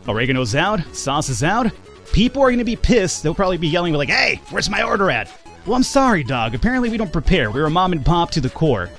Oregano's out, sauce is out. People are going to be pissed. They'll probably be yelling like, "Hey, where's my order at?" Well, I'm sorry, dog. Apparently we don't prepare. We're a mom and pop to the core.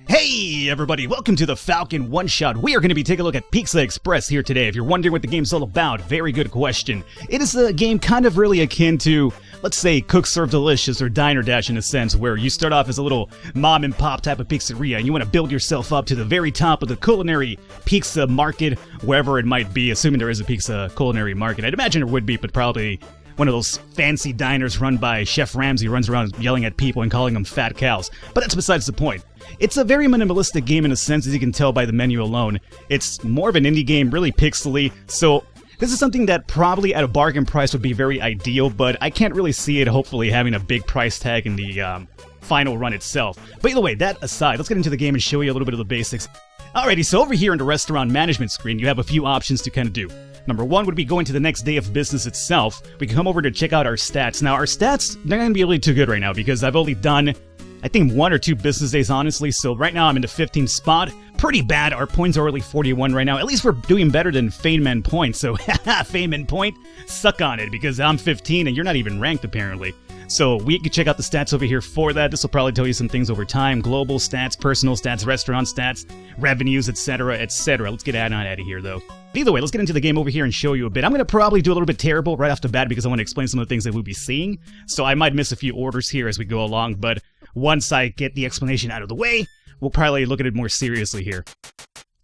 Hey, everybody. Welcome to the Falcon One-Shot. We are going to be taking a look at Pizza Express here today. If you're wondering what the game's all about, very good question. It is a game kind of really akin to, let's say, Cook Serve Delicious or Diner Dash in a sense, where you start off as a little mom and pop type of pizzeria and you want to build yourself up to the very top of the culinary pizza market, wherever it might be, assuming there is a pizza culinary market. I'd imagine there would be, but probably one of those fancy diners run by Chef Ramsay who runs around yelling at people and calling them fat cows. But that's besides the point. It's a very minimalistic game in a sense, as you can tell by the menu alone. It's more of an indie game, really pixely, so this is something that probably at a bargain price would be very ideal, but I can't really see it hopefully having a big price tag in the final run itself. But either way, that aside, let's get into the game and show you a little bit of the basics. Alrighty, so over here in the restaurant management screen, you have a few options to kind of do. Number one would be going to the next day of business itself. We can come over to check out our stats. Now, our stats, they're not going to be really too good right now because I've only done, I think, 1 or 2 business days, honestly. So right now I'm in the 15th spot. Pretty bad. Our points are only 41 right now. At least we're doing better than Feynman Point. So, Feynman Point, suck on it because I'm 15 and you're not even ranked apparently. So we can check out the stats over here for that. This will probably tell you some things over time. Global stats, personal stats, restaurant stats, revenues, etc., etc. Let's get out of here, though. Either way, let's get into the game over here and show you a bit. I'm going to probably do a little bit terrible right off the bat because I want to explain some of the things that we'll be seeing. So I might miss a few orders here as we go along, but once I get the explanation out of the way, we'll probably look at it more seriously here.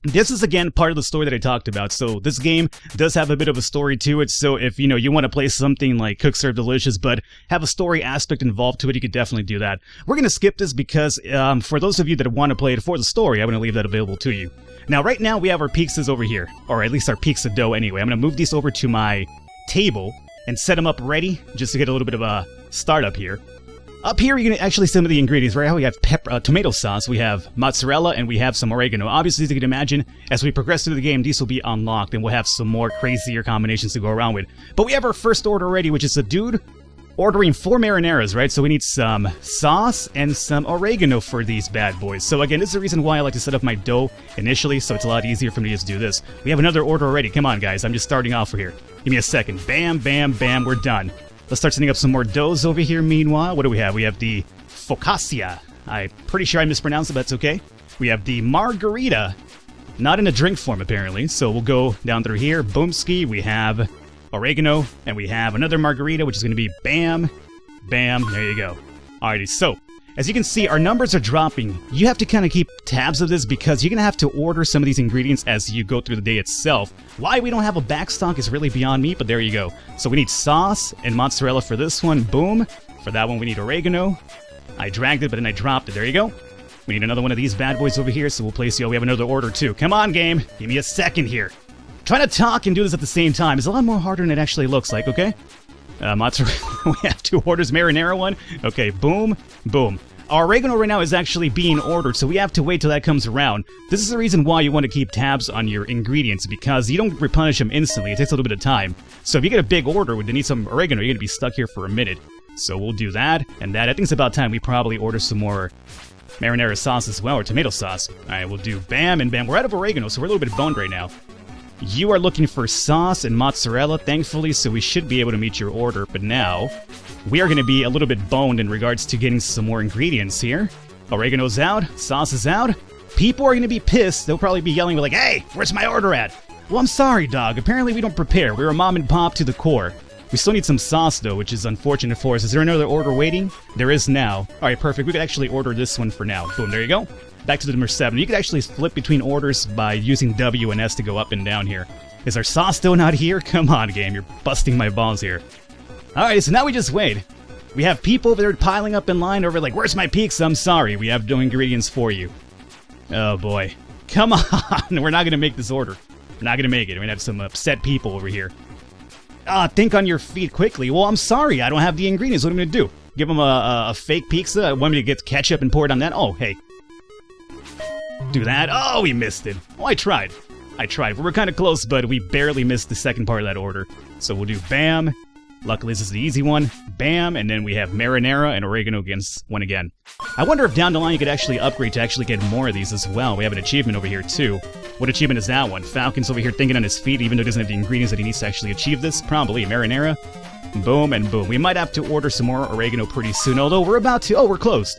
This is, again, part of the story that I talked about. So this game does have a bit of a story to it. So if, you want to play something like Cook Serve Delicious, but have a story aspect involved to it, you could definitely do that. We're going to skip this because for those of you that want to play it for the story, I'm going to leave that available to you. Now, right now, we have our pizzas over here, or at least our pizza dough anyway. I'm going to move these over to my table and set them up ready just to get a little bit of a startup here. Up here, you can actually see some of the ingredients, right? We have tomato sauce, we have mozzarella, and we have some oregano. Obviously, as you can imagine, as we progress through the game, these will be unlocked, and we'll have some more crazier combinations to go around with. But we have our first order already, which is a dude ordering 4 marinaras, right? So we need some sauce and some oregano for these bad boys. So again, this is the reason why I like to set up my dough initially, so it's a lot easier for me to just do this. We have another order already. Come on, guys. I'm just starting off here. Give me a second. Bam, bam, bam. We're done. Let's start setting up some more doughs over here meanwhile. What do we have? We have the focaccia. I'm pretty sure I mispronounced it, but that's okay. We have the margarita. Not in a drink form, apparently. So we'll go down through here. Boomski. We have oregano. And we have another margarita, which is going to be bam, bam. There you go. Alrighty, so as you can see, our numbers are dropping. You have to kind of keep tabs of this because you're going to have to order some of these ingredients as you go through the day itself. Why we don't have a backstock is really beyond me, but there you go. So we need sauce and mozzarella for this one. Boom. For that one, we need oregano. I dragged it, but then I dropped it. There you go. We need another one of these bad boys over here, so we'll place you. We have another order, too. Come on, game. Give me a second here. Trying to talk and do this at the same time is a lot more harder than it actually looks like, okay? Mozzarella. We have 2 orders. Marinara one. Okay, boom, boom. Our oregano right now is actually being ordered, so we have to wait till that comes around. This is the reason why you want to keep tabs on your ingredients, because you don't replenish them instantly. It takes a little bit of time. So if you get a big order where they need some oregano, you're going to be stuck here for a minute. So we'll do that and that. I think it's about time we probably order some more marinara sauce as well, or tomato sauce. Alright, we'll do bam and bam. We're out of oregano, so we're a little bit boned right now. You are looking for sauce and mozzarella, thankfully, so we should be able to meet your order. But now, we are going to be a little bit boned in regards to getting some more ingredients here. Oregano's out, sauce is out. People are going to be pissed. They'll probably be yelling like, "Hey, where's my order at?" Well, I'm sorry, dog. Apparently we don't prepare. We're a mom and pop to the core. We still need some sauce, though, which is unfortunate for us. Is there another order waiting? There is now. Alright, perfect. We could actually order this one for now. Boom, there you go. Back to the number 7. You could actually flip between orders by using W and S to go up and down here. Is our sauce still not here? Come on, game. You're busting my balls here. Alright, so now we just wait. We have people over there piling up in line over like, "Where's my pizza? I'm sorry. We have no ingredients for you." Oh, boy. Come on. We're not going to make this order. We're not going to make it. We're going to have some upset people over here. Think on your feet quickly. Well, I'm sorry. I don't have the ingredients. What am I going to do? Give them a fake pizza? Want me to get ketchup and pour it on that? Oh, hey. Do that. Oh, we missed it. Oh, I tried. We were kind of close, but we barely missed the second part of that order. So we'll do bam, Luckily, this is the easy one. Bam, and then we have marinara and oregano against one again. I wonder if down the line you could actually upgrade to actually get more of these as well. We have an achievement over here too. What achievement is that one? Falcon's over here thinking on his feet, even though he doesn't have the ingredients that he needs to actually achieve this. Probably marinara. Boom and boom. We might have to order some more oregano pretty soon, although we're about to. Oh, we're closed.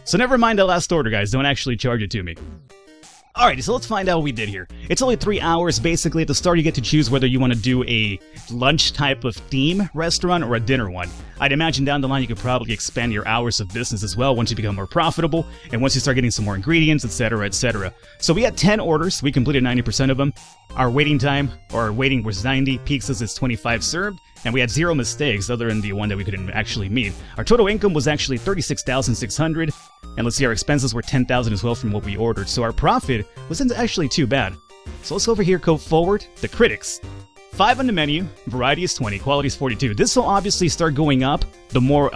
So never mind that last order, guys. Don't actually charge it to me. Alrighty, so let's find out what we did here. It's only 3 hours, basically. At the start, you get to choose whether you want to do a lunch type of theme restaurant or a dinner one. I'd imagine down the line you could probably expand your hours of business as well once you become more profitable, and once you start getting some more ingredients, etc., etc. So we had 10 orders. We completed 90% of them. Our waiting time, or our waiting was 90. Pizzas is 25 served. And we had 0 mistakes other than the one that we couldn't actually meet. Our total income was actually $36,600. And let's see, our expenses were $10,000 as well from what we ordered. So our profit wasn't actually too bad. So let's over here go forward. The critics. 5 on the menu. Variety is 20. Quality is 42. This will obviously start going up the more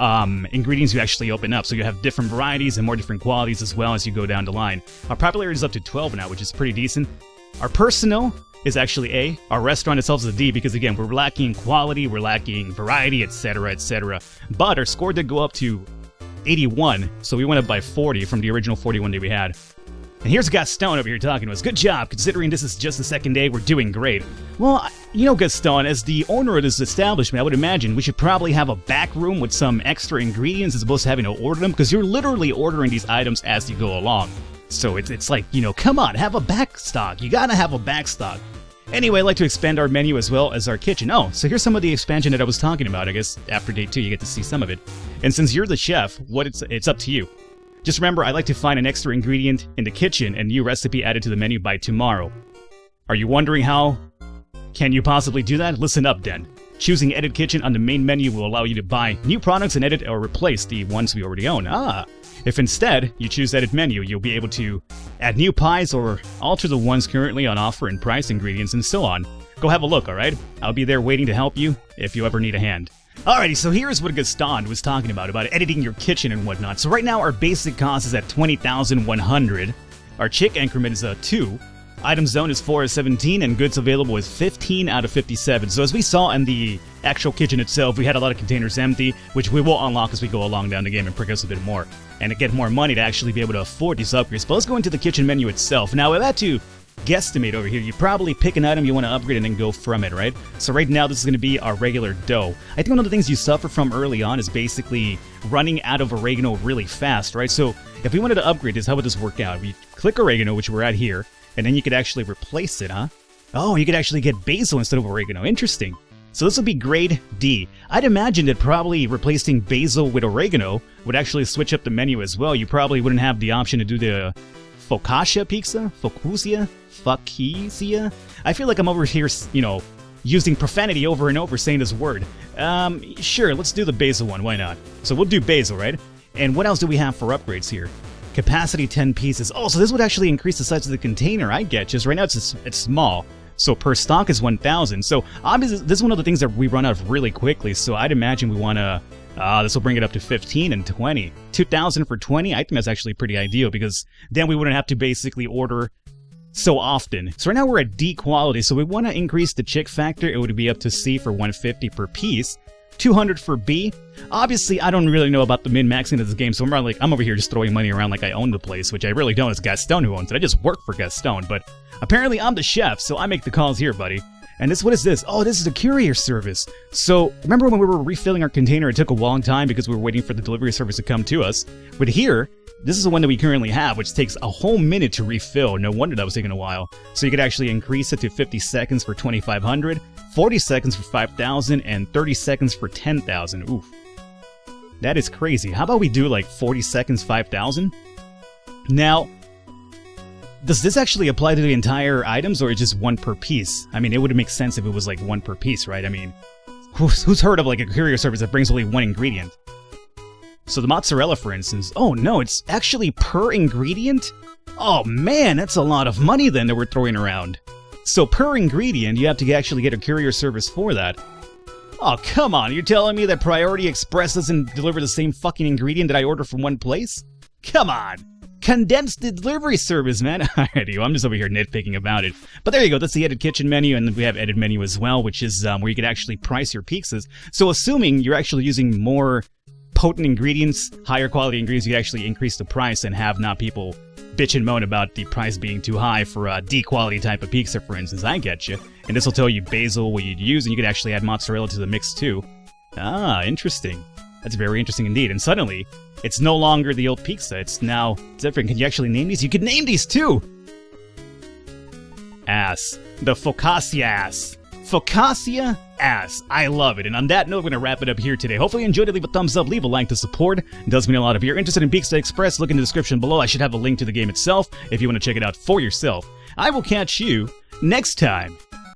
ingredients you actually open up. So you have different varieties and more different qualities as well as you go down the line. Our popularity is up to 12 now, which is pretty decent. Our personnel is actually A. Our restaurant itself is a D because, again, we're lacking quality, we're lacking variety, etc., etc. But our score did go up to 81, so we went up by 40 from the original 41 that we had. And here's Gaston over here talking to us. Good job, considering this is just the second day, we're doing great. Well, you know, Gaston, as the owner of this establishment, I would imagine we should probably have a back room with some extra ingredients as opposed to having to order them, because you're literally ordering these items as you go along. So it's like, you know, come on, have a back stock. You gotta have a back stock. Anyway, I'd like to expand our menu as well as our kitchen. Oh, so here's some of the expansion that I was talking about. I guess after day 2, you get to see some of it. And since you're the chef, it's up to you. Just remember, I'd like to find an extra ingredient in the kitchen and new recipe added to the menu by tomorrow. Are you wondering how can you possibly do that? Listen up, then. Choosing Edit Kitchen on the main menu will allow you to buy new products and edit or replace the ones we already own. If instead you choose Edit Menu, you'll be able to add new pies or alter the ones currently on offer and price ingredients and so on. Go have a look, alright? I'll be there waiting to help you if you ever need a hand. Alrighty, so here's what Gaston was talking about editing your kitchen and whatnot. So right now our basic cost is at $20,100. Our chick increment is 2. Item zone is 4 out of 17, and goods available is 15 out of 57. So as we saw in the actual kitchen itself, we had a lot of containers empty, which we will unlock as we go along down the game and progress a bit more. And to get more money to actually be able to afford these upgrades. But let's go into the kitchen menu itself. Now, if I had to guesstimate over here, you probably pick an item you want to upgrade and then go from it, right? So right now, this is going to be our regular dough. I think one of the things you suffer from early on is basically running out of oregano really fast, right? So if we wanted to upgrade this, how would this work out? We click oregano, which we're at here. And then you could actually replace it, huh? Oh, you could actually get basil instead of oregano. Interesting. So this would be grade D. I'd imagine that probably replacing basil with oregano would actually switch up the menu as well. You probably wouldn't have the option to do the focaccia pizza? Focaccia? I feel like I'm over here, you know, using profanity over and over saying this word. Sure, let's do the basil one. Why not? So we'll do basil, right? And what else do we have for upgrades here? Capacity 10 pieces. Oh, so this would actually increase the size of the container. I get just right now it's small. So per stock is 1,000. So obviously this is one of the things that we run out of really quickly. So I'd imagine we want to, this will bring it up to 15 and 20. 2,000 for 20, I think that's actually pretty ideal because then we wouldn't have to basically order so often. So right now we're at D quality. So we want to increase the chick factor. It would be up to C for 150 per piece. 200 for B. Obviously, I don't really know about the min-maxing of this game, so I'm over here just throwing money around like I own the place, which I really don't. It's Gaston who owns it. I just work for Gaston, but apparently I'm the chef, so I make the calls here, buddy. And what is this? Oh, this is a courier service. So, remember when we were refilling our container, it took a long time because we were waiting for the delivery service to come to us? But here, this is the one that we currently have, which takes a whole minute to refill. No wonder that was taking a while. So you could actually increase it to 50 seconds for 2,500, 40 seconds for 5,000, and 30 seconds for 10,000. Oof. That is crazy. How about we do like 40 seconds, 5,000? Now, does this actually apply to the entire items or just one per piece? I mean, it would make sense if it was like one per piece, right? I mean, who's heard of like a courier service that brings only one ingredient? So the mozzarella, for instance, oh no, it's actually per ingredient? Oh man, that's a lot of money then that we're throwing around. So per ingredient, you have to actually get a courier service for that. Oh, come on, you're telling me that Priority Express doesn't deliver the same fucking ingredient that I order from one place? Come on! condensed delivery service, man. Alrighty, well, I'm just over here nitpicking about it. But there you go, that's the edit kitchen menu, and we have edit menu as well, which is where you can actually price your pizzas. So assuming you're actually using more potent ingredients, higher quality ingredients, you can actually increase the price and have not people bitch and moan about the price being too high for a D-quality type of pizza, for instance. I get you. And this will tell you basil, what you'd use, and you can actually add mozzarella to the mix too. Ah, interesting. That's very interesting indeed. And suddenly, it's no longer the old pizza. It's now different. Can you actually name these? You can name these too! Ass. The focaccia ass. Focaccia ass. I love it. And on that note, we're going to wrap it up here today. Hopefully you enjoyed it. Leave a thumbs up. Leave a like to support. It does mean a lot. If you're interested in Pizza Express, look in the description below. I should have a link to the game itself if you want to check it out for yourself. I will catch you next time.